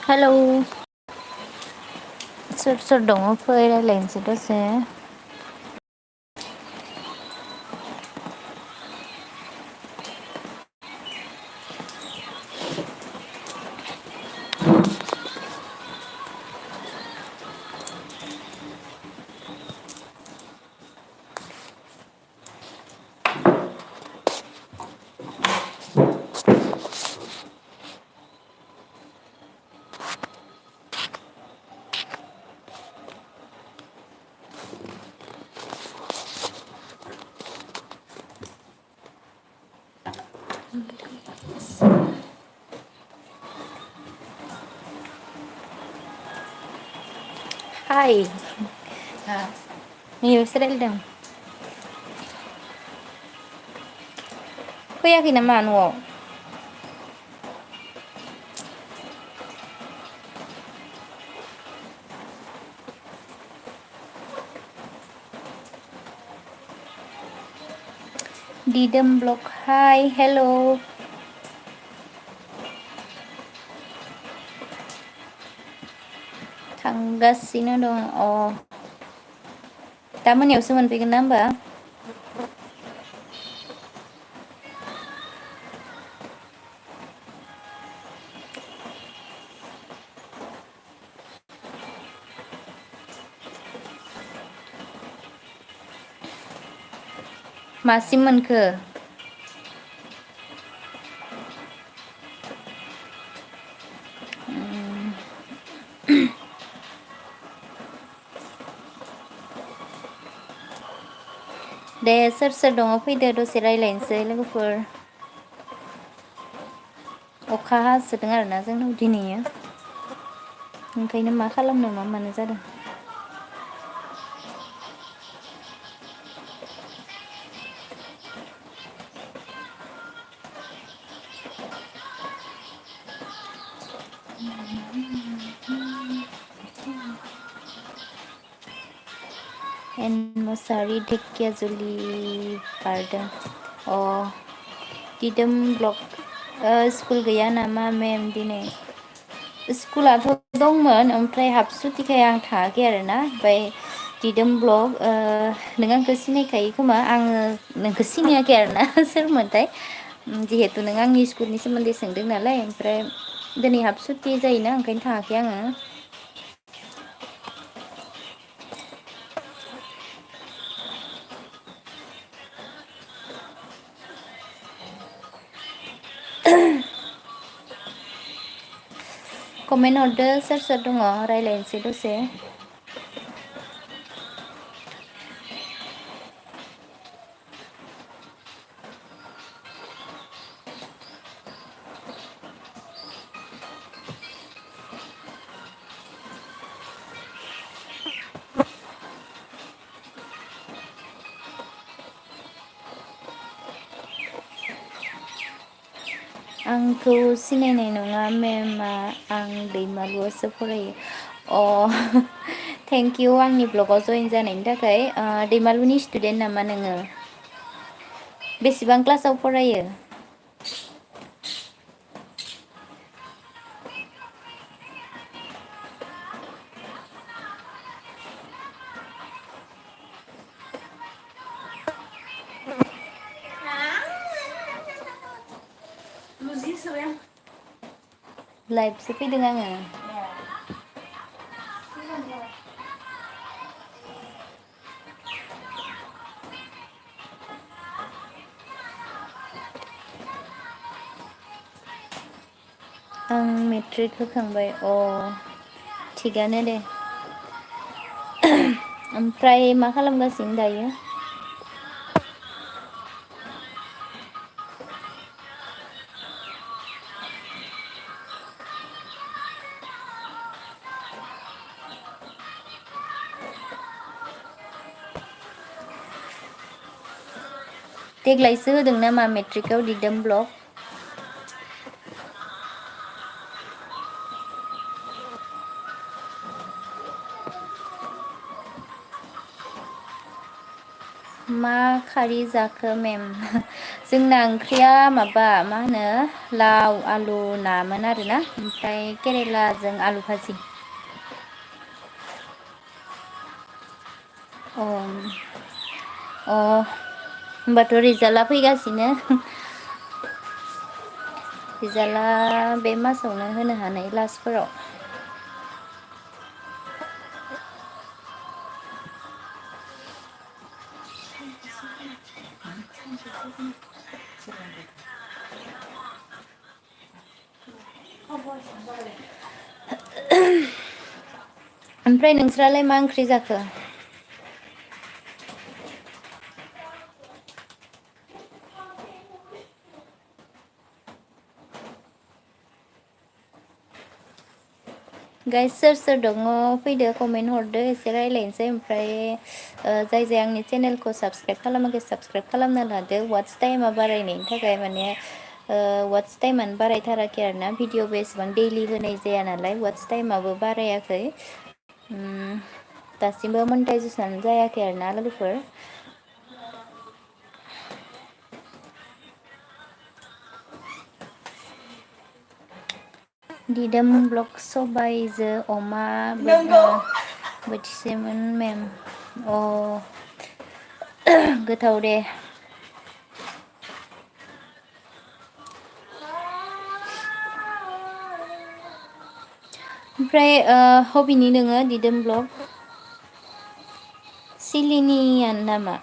Hello सोर सोर दङ फै रायज्लायनोसै दसे हाय नैबेसो रायलायदों फैयाखै नामा न'आव दिदोम ब्लक हाय हेल' थांगासिनो दं अ दा मोनायावसो मोनफैगोन ना होमबा मासिम मोनखो दे सोर सोर दङ फैदो दसे रायज्लायनोसै लोगोफोर अखा हासोदों आरोना जोंनाव दिनैयो ओंखायनो मा खालामनो मा मानो जादों एन मुसारि ढेकियाजुलि बारदों अ दिदोम ब्लक स्कुल गैया नामा मेम दिनै स्कुलाथ' दंमोन ओमफ्राय हाफ सुटिखाय आं थाङाखै आरोना ओमफ्राय दिदोम ब्लग नों आंखौ सिनायखायो खोमा आङो नोंखौ सिनायाखै आरोना सोरमोनथाय जिहेथु नों आंनि स्कुलनि सोमोन्दै सोंदों नालाय ओमफ्राय दिनै हाफ सुटि जायोना ओंखायनो थाङाखै आङो कमेन्ट हरदो सोर सोर दङ रायज्लायनोसै दसे आंखौ सिनायनाय नङा मेमा आं दैमालुआवसो फरायो अ थेंक इउ आंनि ब्लगाव जइन जानायनि थाखाय दैमालुनि स्टुडेन्ट नामा नोङो बेसेबां क्लासाव फरायो लाइभसो फैदों आङो आं मेट्रिक होखांबाय अ थिगानो दे ओमफ्राय मा खालामगासिनो दायो देग्लायसो होदों नामा मेट्रिकआव दिदोम ब्लक मा खारि जाखो मेम? जोंना ओंख्रिया माबा मा होनो लाव आलु नामोन आरोना ओमफ्राय केरेलाजों आलु भाजि। अ अ होमबाथ' रिजाल्टआ फैगासिनो। रिजाल्टआ बे मासावनो होनो हानाय लास्टफोराव। ओमफ्राय नोंस्रालाय मा ओंख्रि जाखो? गाइस सोर सोर दङ फैदो कमेन्ट हरदो एसे रायज्लायनोसै ओमफ्राय जाय जाय आंनि चेनेलखौ साबसक्राइब खालामाखै साबसक्राइब खालामना लादो वाट्स टाइमा बारायनायनि थाखाय माने वाट्स टाइमानो बारायथाराखै आरोना भिडिअबो एसेबां दैलि होनाय जाया नालाय वाट्स टाइमाबो बारायाखै। दासिमबो मनिटाइजेसन जायाखै आरोना लोगोफोर। दिदोम ब्लक सबाइजो अमा बोथिसेमोन मेम। अ गोथाव दे। ओमफ्राय हबिनि नोङो दिदोम ब्लक सिलिनियानो नामा?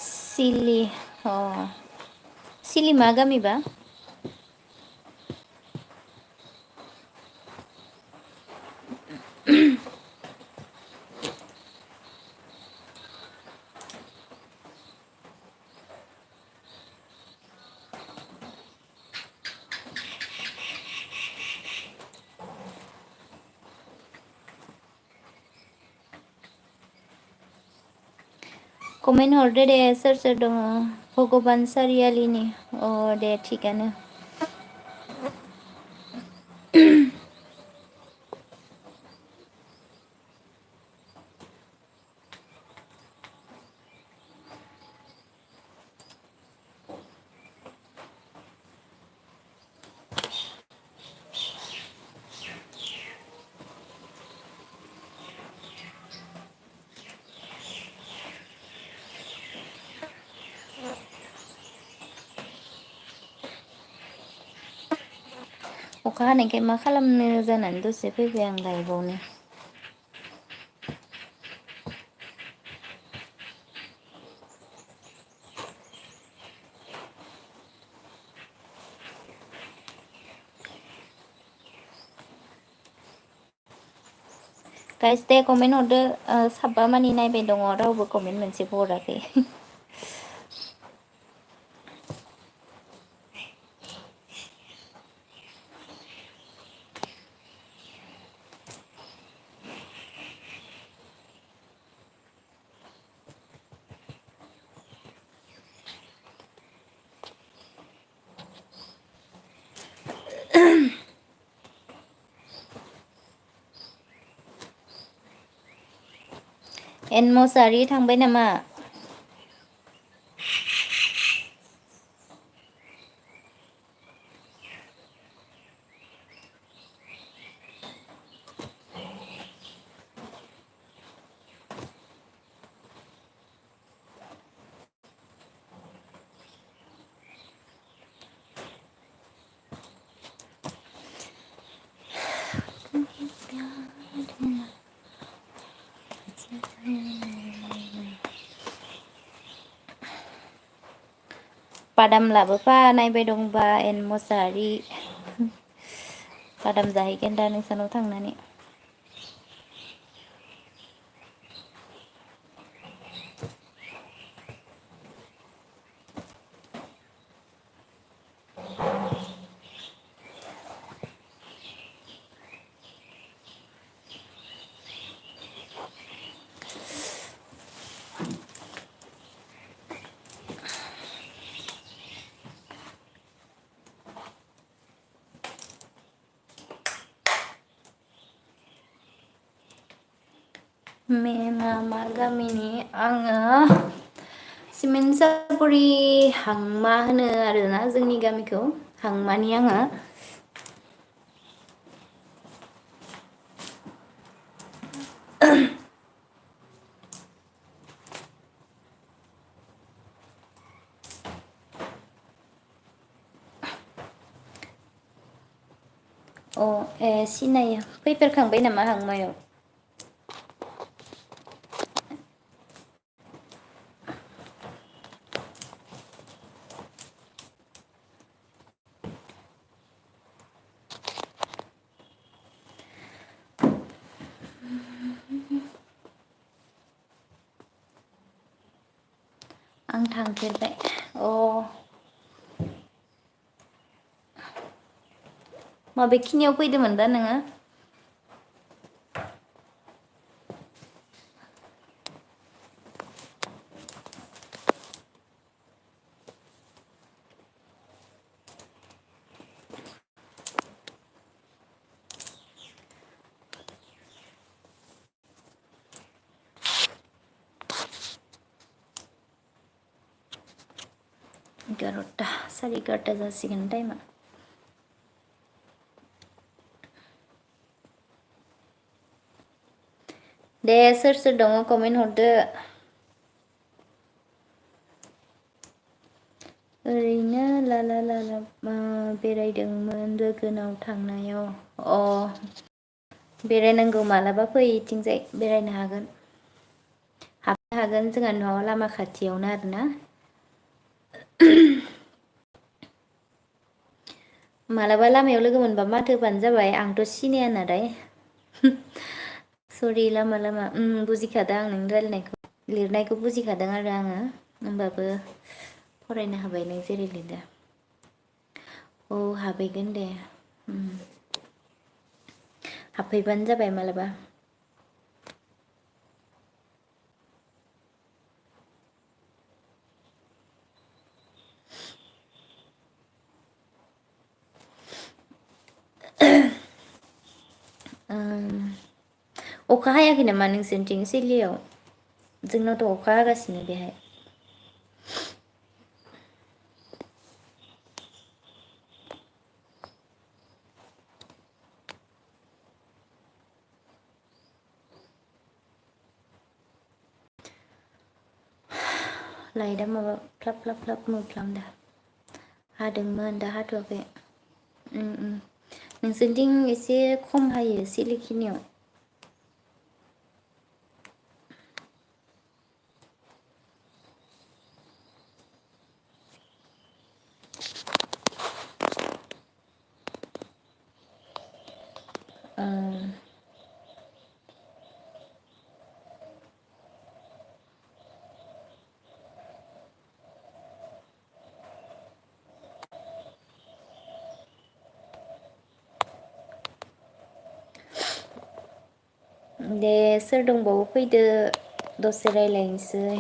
सिलि अ सिलि मा गामिबा? कमेन्ट हरदो दे सोर सोर दङ भगबान सारियालिनि। अ दे थिगानो। अखा हानायखाय मा खालामनो जानानै दसे फैबाय आं लाइभआवनो। गाइस दे कमेन्ट हरदो साबा मानि नायबाय दङ रावबो कमेन्ट मोनसेबो हराखै। एन मसाहारि थांबाय नामा? बादाम लाबोफा नायबाय दंबा एन मुसाहारि। बादाम जाहैगोन दा नोंसानाव थांनानै। मेमा मा गामिनि आङो सिमेन्ट हांमा होनो आरोना जोंनि गामिखौ हांमानि आङो अ ए सिनायो फैफेरखांबाय नामा हांमायाव? आं थांफेरबाय अ माबेखिनियाव फैदोंमोन दा नोङो? एगार'था साराय एगार'था जासिगोन टाइमा दे सोर सोर दङ कमेन्ट हरदो ओरैनो ला बेरायदोंमोन लोगोनाव थांनायाव अ बेरायनांगौ मालाबा फै इथिंजाय बेरायनो हागोन हाबनो हागोन जोंहा न'आ लामा खाथियावनो आरोना मालाबा लामायाव लोगो मोनबा माथो होबानो जाबाय आंथ' सिनाया नालाय सरि लामा लामा बुजिखादों आं नोंनि रायलायनायखौ लिरनायखौ बुजिखादों आरो आङो होमबाबो फरायनो हाबाय नों जेरै लिरदों औ हाबहैगोन दे हाबफैबानो जाबाय मालाबा अखा हायाखै नामा नोंसोरनिथिं सिदलियाव जोंनावथ' अखा हागासिनो बेहाय लाइटआ माबा ख्लाब ख्लाब ख्लाब मोफ्लामदों हादोंमोन दा हाथ'वाखै नोंसोरनिथिं एसे खम हायो सिलिखिनियाव दे सोर दंबावो फैदो दसे रायलायनोसै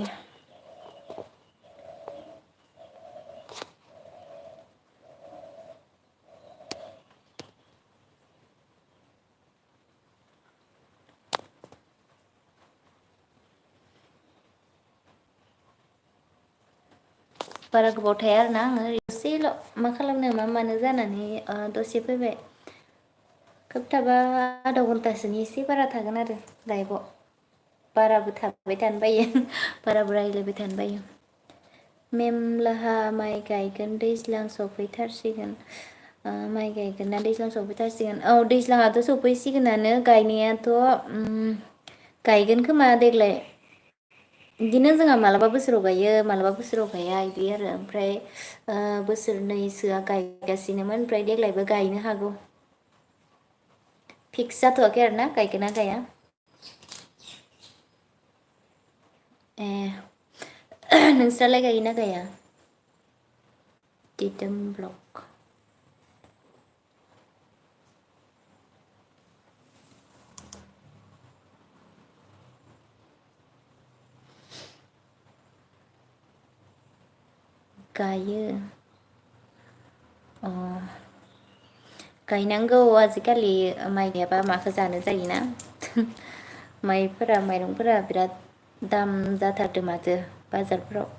बारा गोबाव थाया आरोना आङो दसेल' मा खालामनो मा मानो जानानै दसे फैबाय खोब थाबा आधा घन्टासोनि एसे बारा थागोन आरो लाइफआव बाराबो थाबाय थानो बायो बाराबो रायज्लायबाय थानो बायो मेमलाहा माइ गायगोन दैज्लां सफैथारसिगोन माइ गायगोन ना दैज्लां सफैथारसिगोन औ दैज्लाङाथ' सफैसिगोनानो गायनायाथ' गायगोन खोमा देग्लाय बिदिनो जोंहा मालाबा बोसोराव गायो मालाबा बोसोराव गाया बिदि आरो ओमफ्राय बोसोरनैसोआ गायगासिनोमोन ओमफ्राय देग्लायबो गायनो हागौ फिक्स जाथ'वाखै आरो ना गायगोन ना गाया ए नोंस्रालाय गायोना गाया दिदोम ब्लक गायो अ गायनांगौ आजिखालि माइ गायाबा माखो जानो जायोना माइरंफोरा बिराद दाम जाथारदों माथो बाजारफ्राव।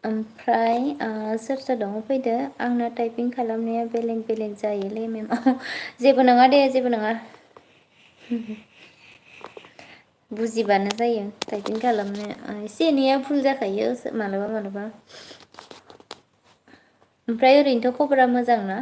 ओमफ्राय सोर सोर दङ फैदो। आंना टाइपिं खालामनाया बेलेग बेलेग जायोलै मेम। जेबो नङा दे जेबो नङा। बुजिबानो जायो टाइपिं खालामनो एसे एनैया भुल जाखायो मालाबा मालाबा। ओमफ्राय ओरैनोथ' खबरा मोजां ना?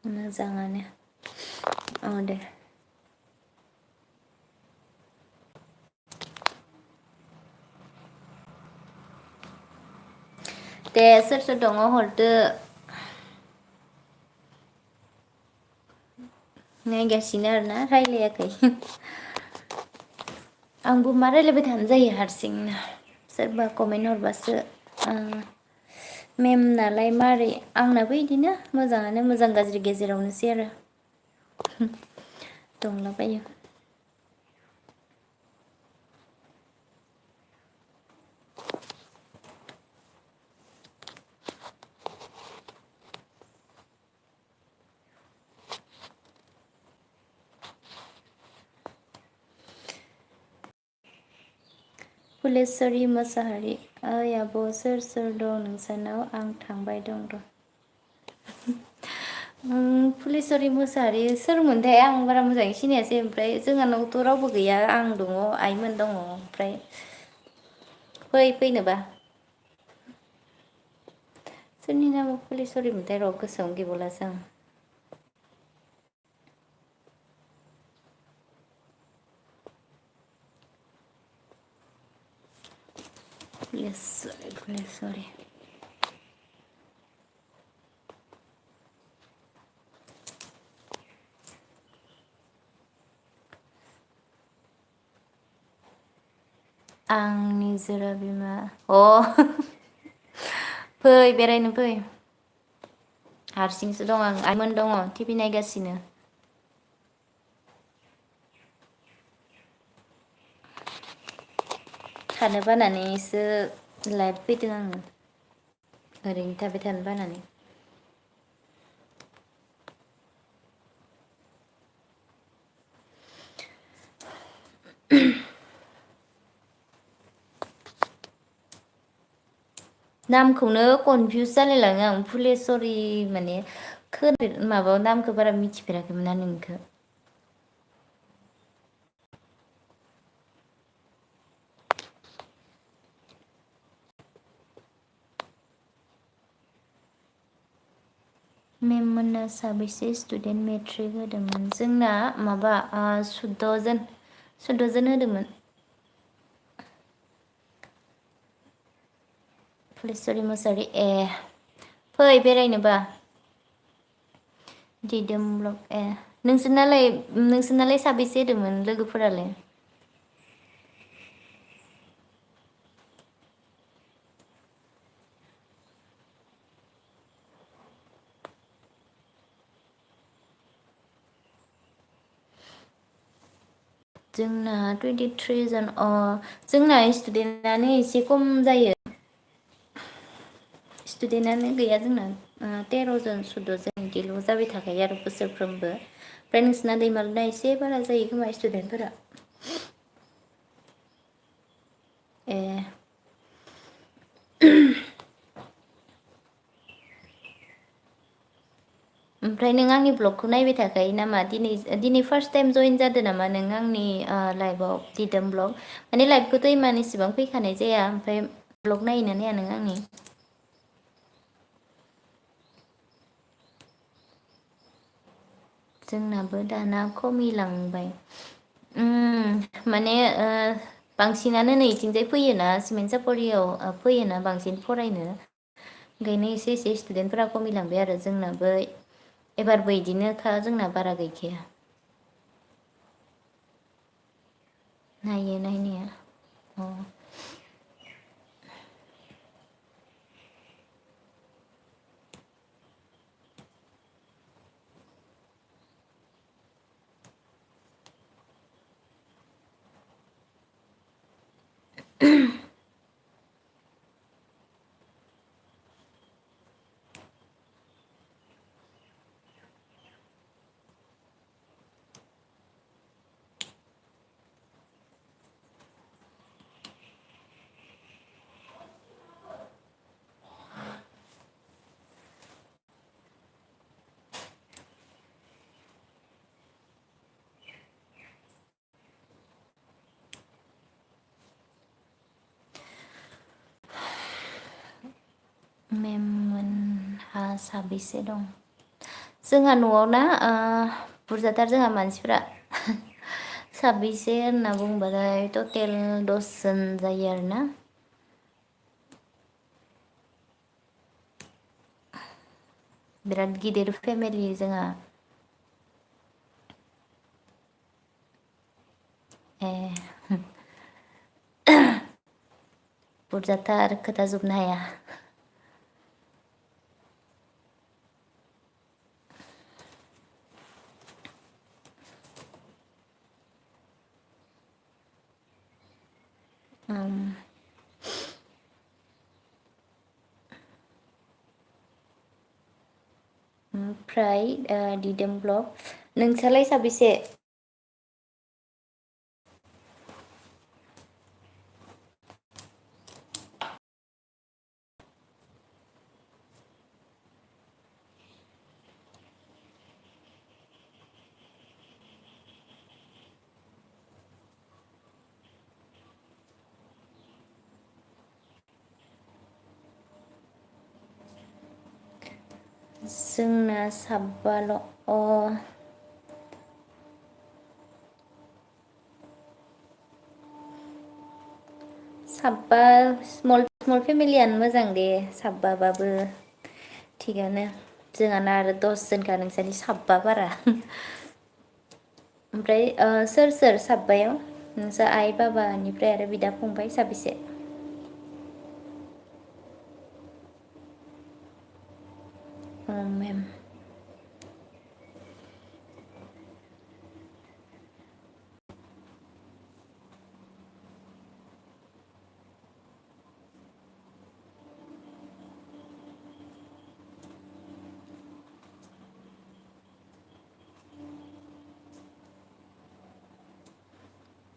मोजाङानो। औ दे। दे सोर सोर दङ हरदो। नायगासिनो आरोना रायलायाखै। आंबो मा रायलायबाय थानो जायो हारसिंनो सोरबा कमेन्ट हरबासो। मेम नालाय मारै आंनाबो बिदिनो मोजाङानो मोजां गाज्रि गेजेरावनोसै आरो। दंलाबायो। फुलेस्वरि मोसाहारि ओइ आब' सोर सोर दं नोंसानाव आं थांबाय दं र'। फुलेस्वरि मोसाहारि सोरमोनथाय आं बारा मोजाङै सिनायासै ओमफ्राय जोंहानावथ' रावबो गैया आं दङ आइमोन दङ ओमफ्राय फैनोबा। सोरनि नामा फुलेस्वरि मोनथाय र' गोसोआवनो गैबावलासो आं। फुलेस्वरि। आंनि जोरा बिमा फै बेरायनो फै। हारसिंसो दं आं आइमोन दङ टिभि नायगासिनो। थानो बानानैसो लाइट फैदों आङो ओरैनो थाबाय थानो बानानै। नामखौनो कनफिउस जालायलाङो आं फुलेस्वरि माने माबा नामखौ बारा मिथिफेराखैमोन ना नोंखौ। मेम मोनना साबैसे स्टुडेन्ट मेट्रिक होदोंमोन जोंना माबा 14 जन होदोंमोन। फुलेस्वरि मोसाहारि फै बेरायनोबा। दिदोम ब्लक नोंसोरनालाय साबेसे होदोंमोन लोगोफोरालाय? जोंना 23 जन जोंना स्टुडेन्टआनो एसे खम जायो। स्टुदेन्टआनो गैया जोंना 13 जन 14 जन बिदिल' जाबाय थाखायो आरो बोसोरफ्रोमबो। ओमफ्राय नोंसिना दैमालुना एसे बारा जायो खोमा स्टुदेन्टफोरा। ए ओमफ्राय नों आंनि ब्लगखौ नायबाय थाखायो नामा? दिनै फार्स्ट टाइम जइन जादों नामा नों आंनि लाइभआव दिदोम ब्लग? माने लाइभखौथ' इमान इसिबां फैखानाय जाया, ओमफ्राय ब्लग नायोना नाया नों आंनि? जोंनाबो दाना खमिलांबाय। माने बांसिनानो नैथिंजाय फैयोना सिमेन्ट सापरियाव फैयोना बांसिन फरायनो, ओंखायनो एसे एसे स्टुदेन्टफोरा खमिलांबाय आरो जोंनाबो एबारबो इदिनोखा, जोंना बारा गैखाया। नायो नायनाया। अ मेम मोनहा साबेसे दं? जोंहा न'आव ना बुरजाथार जोंहा मानसिफ्रा। साबैसे होनना बुंबाथाय टटेल 10 जन जायो आरोना। बिराद गिदिर फेमिलि जोंहा। ए बुरजाथार खोथाजोबनो हाया। ओमफ्राय दिदोम ब्लग नोंसालाय साबेसे? जोंना साबबाल'। साबबा स्मल फेमिलियानो मोजां दे, साबबाबाबो थिगानो। जोंहाना आरो 10 जनखा, नोंसानि साबबा बारा। ओमफ्राय सोर सोर साबबायाव? नोंसा आइ बाबानिफ्राय आरो बिदा फंबाय साबेसे? मेम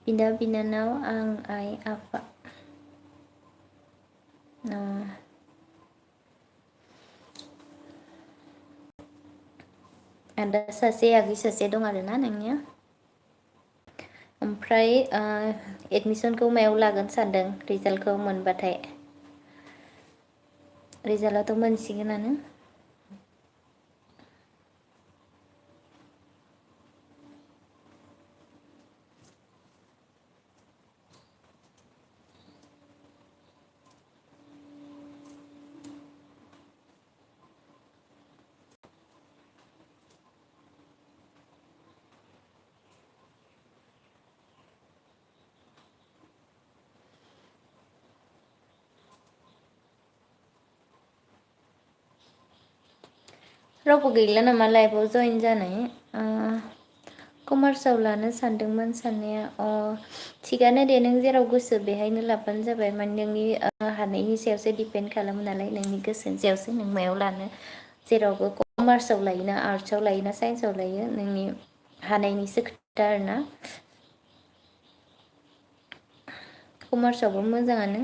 बिदा बिनानाव आं आइ आफा। अ आदा सासे आगै सासे दं आरोना नोंनिया? ओमफ्राय एडमिसनखौ मायाव लागोन सानदों रिजाल्टखौ मोनबाथाय? रिजाल्टआथ' मोनसिगोनानो। रावबो गैला नामा लाइफआव जइन जानाय? कमार्सआव लानो सानदोंमोन साननाया। थिगानो दे, नों जेराव गोसो बेहायनो लाबानो जाबाय। माने नोंनि हानायनि सायावसो दिपेन्ड खालामो नालाय, नोंनि गोसोनि सायावसो नों मायाव लानो। जेरावबो कमार्सआव लायोना आर्टसआव लायोना साइन्सआव लायो, नोंनि हानायनिसो खोथा आरोना। कमार्सआवबो मोजाङानो।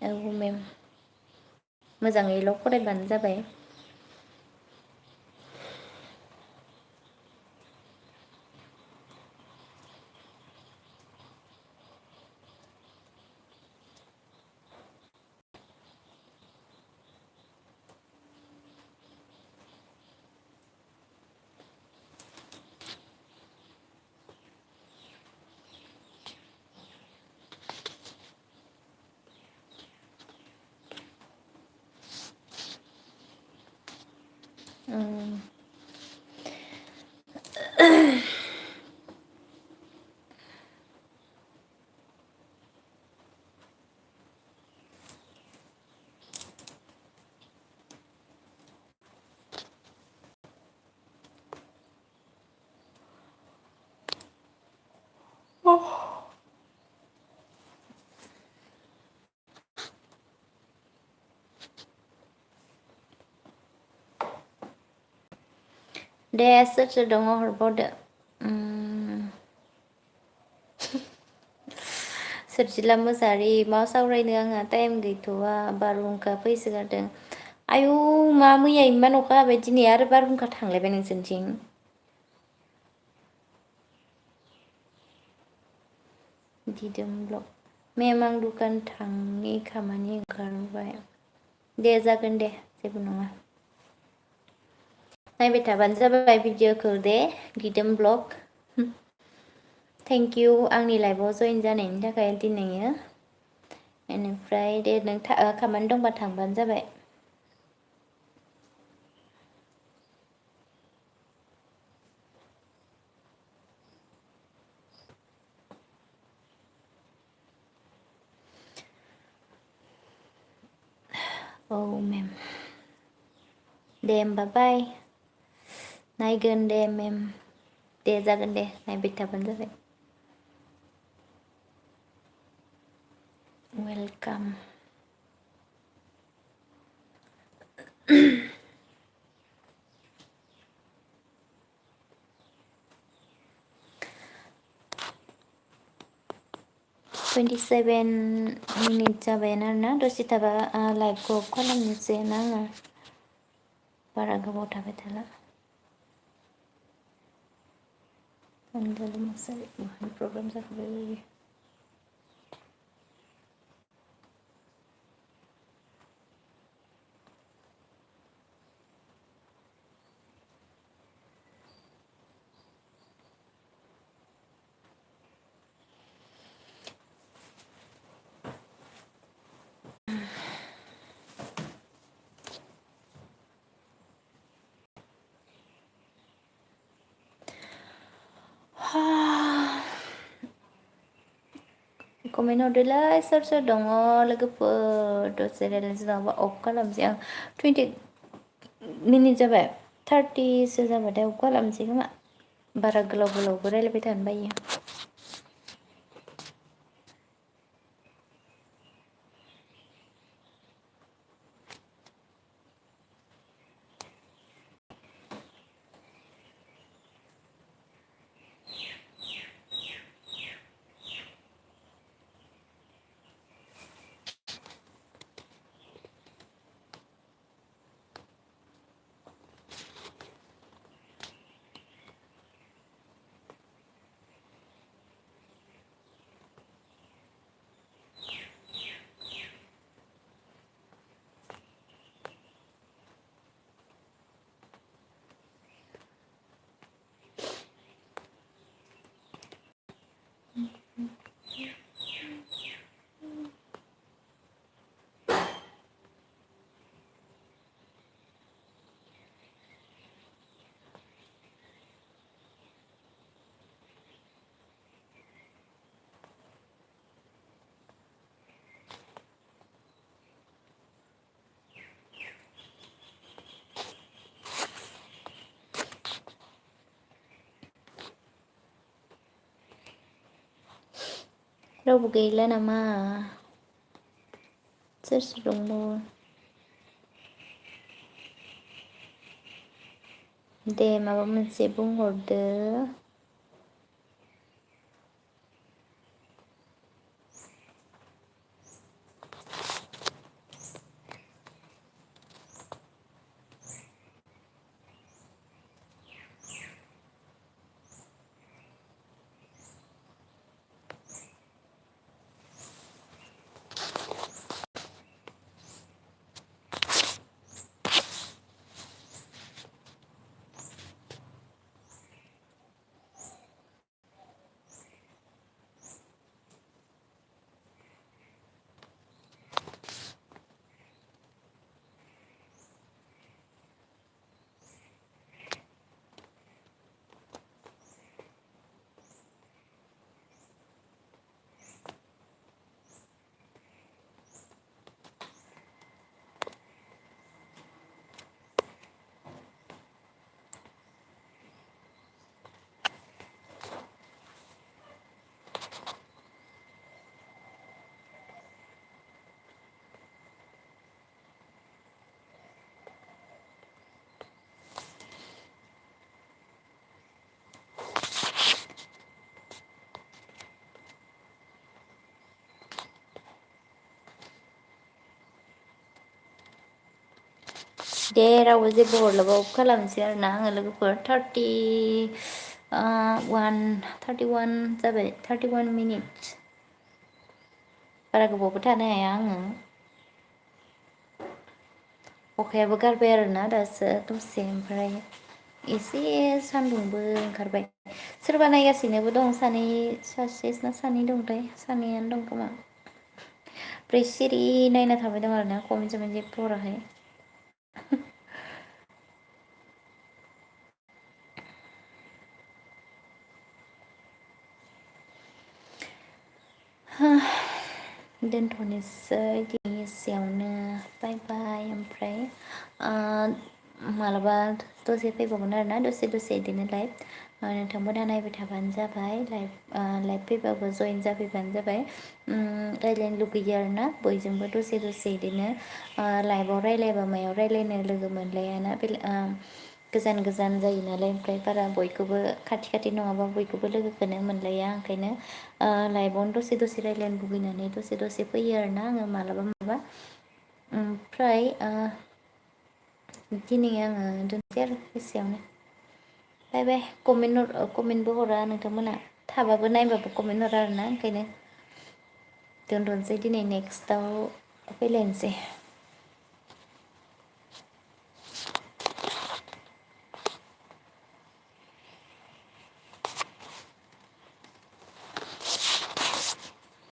औ मेम। मोजाङैल' फरायबानो जाबाय। दे सोर सोर दङ हरबावदो। सोरजिला मोसाहारि मा सावरायनो आंहा टाइम गैथ'वा बारहुंखा फैसोगारदों। आयु मा मैया इमान अखा हाबाय दिनै आरो बारहुंखा थांलायबाय नोंसोरनिथिं। दिदोम ब्लक मेम आं दुखान थांनि खामानि ओंखारबाय। दे जागोन दे जेबो नङा। नायबाय थाबानो जाबाय भिडिअखौ दे दिदोम ब्लग। थेंक इउ आंनि लाइफआव जइन जानायनि थाखाय दिनैयो। बेनिफ्राय दे नों खामानि दंबा थांबानो जाबाय। औ मेम दे होमबा बाय। नायगोन दे मेम दे जागोन दे नायबाय थाबानो जाबाय। वेलकाम। 27 मिनिट जाबायानो आरोना दसे थाबा लाइभखौ अफ खालामनोसै ना आङो बारा गोबाव थाबाय थाला। प्रग्राम जाखाबाय बायो। कमेन्ट हरदोलाय सोर सोर दङ लोगोफोर दसे रायलायनोसै नङाबा अफ खालामसै आं 20 मिनिट जाबाय 30सो जाबाथाय अफ खालामसै खोमा बारा गोलाव गोलावबो रायलायबाय थानो बायो। रावबो गैला नामा सोर सोर दंबावो दे माबा मोनसे बुंहरदो। दे रावबो जेबो हरलाबा अफ खालामसै आरोना आङो लोगोफोर 31 जाबाय 31 मिनिट बारा गोबावबो थानो हाया आङो अखायाबो गारबाय आरोना दासो दसे ओमफ्राय एसे सान्दुंबो ओंखारबाय सोरबा नायगासिनोबो दं सासे ना सानै दंथाय सानैयानो दं खोमा ओमफ्राय सिरि नायना थाबाय दं आरोना कमेन्ट समेन्ट जेबो हराखै दोनथ'नोसै दिनै एसेयावनो बाय बाय ओमफ्राय मालाबा दसे फैबावगोन आरोना दसे बिदिनो लाइभ नोंथांमोनहा नायबाय थाबानो जाबाय लाइभ फैबाबो जयेन जाफैबानो जाबाय रायज्लायनो लुगैयो आरोना बयजोंबो दसे बिदिनो लाइभआव रायज्लायबा मायाव रायज्लायनो लोगो मोनलायाना गोजान जायो नालाय ओमफ्राय बारा बयखौबो खाथि नङाबा बयखौबो लोगोखौनो मोनलाया ओंखायनो लाइभआवनो दसे रायज्लायनो लुगैनानै दसे फैयो आरोना आङो मालाबा ओमफ्राय दिनै आङो दोनसै आरो एसेयावनो बाय बाय कमेन्टबो हरा नोंथांमोना थाबाबो नायबाबो कमेन्ट हरा आरोना ओंखायनो दोनथ'नोसै दिनै नेक्स्टआव फैलायनोसै